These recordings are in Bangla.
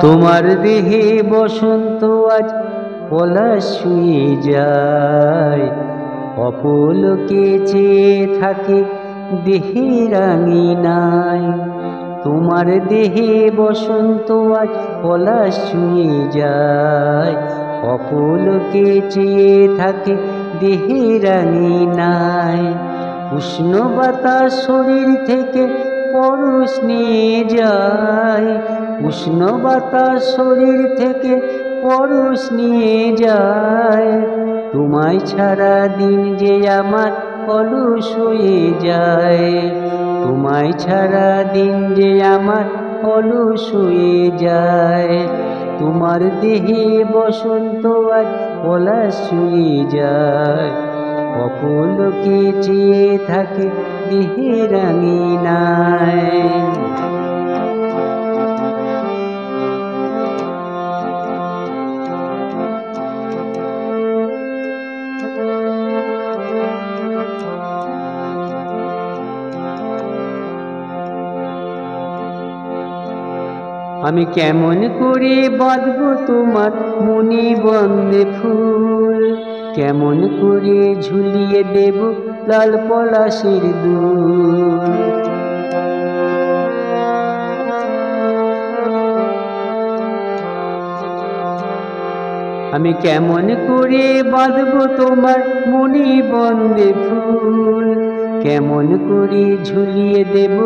তোমার দেহে বসন্ত আজ পলাশ শুয়ে যায়, অপলকে চেয়ে থাকে দেহে রাঙিনায়। তোমার দেহে বসন্ত আজ পলাশ শুয়ে যায়, অপলকে চেয়ে থাকে দেহে রাঙিনায়। উষ্ণ বাতাস শরীর থেকে পরশ নিয়ে যায়, উষ্ণ বাতাস শরীর থেকে পরশ নিয়ে যায়। তোমায় ছাড়া দিন যে আমার অলস হয়ে যায়, তোমায় ছাড়া দিন যে আমার অলস হয়ে যায়। তোমার দেহে বসন্ত আজ পলাশ ছুঁয়ে যায়, অপলকে চেয়ে থাকে দেহে রাঙিনায়। আমি কেমন করে বাঁধবো তোমার মনি বন্দে ফুল, কেমন করে ঝুলিয়ে দেব লাল পলাশের দুল। আমি কেমন করে বাঁধবো তোমার মনি বন্দে ফুল, কেমন করে ঝুলিয়ে দেব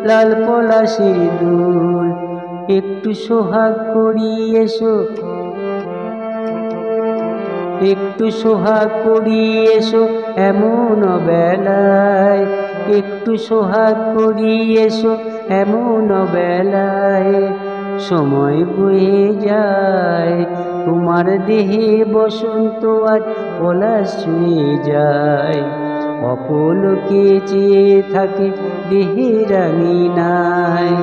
লাল পলাশের দুল। একটু সোহাগ করি এসো, একটু সোহাগ করি এসো এমন বেলায়, একটু সোহাগ করি এসো এমন বেলায়। সময় বয়ে যায়, তোমার দেহে বসন্ত আজ পলাশ ছুঁয়ে যায়, অপলকে চেয়ে থাকে দেহে রাঙিনায়।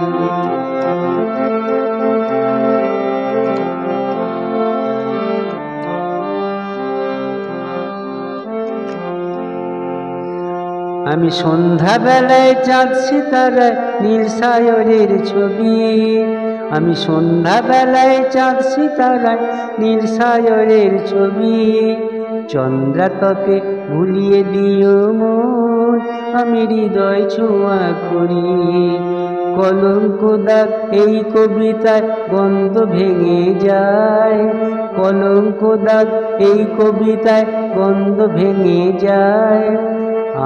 আমি সন্ধ্যাবেলায় চাঁদ সিতারায় নীল সায়রের ছবি, আমি সন্ধ্যাবেলায় চাঁদ সিতারায় নীল সায়রের ছবি। চন্দ্রাতপে ভুলিয়ে দিও মন, আমি হৃদয় ছোঁয়া করি। কলঙ্ক দাগ এই কবিতায় গন্ধ ভেঙে যায়, কলঙ্ক দাগ এই কবিতায় গন্ধ ভেঙে যায়।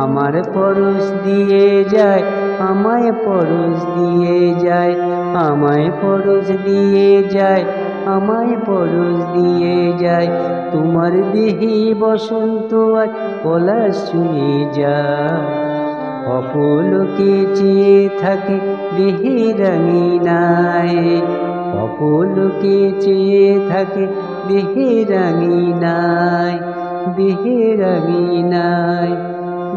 আমার পরশ দিয়ে যায়, আমায় পরশ দিয়ে যায়, আমায় পরশ দিয়ে যায়, আমায় পরশ দিয়ে যায়। তোমার দেহে বসন্ত আজ পলাশ ছুঁয়ে যায়, অপলকে চেয়ে থাকে দেহে রাঙিনায়, অপলকে চেয়ে থাকে দেহে রাঙিনায়, দেহে রাঙিনায়,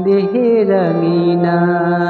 দেহে রাঙিনায়।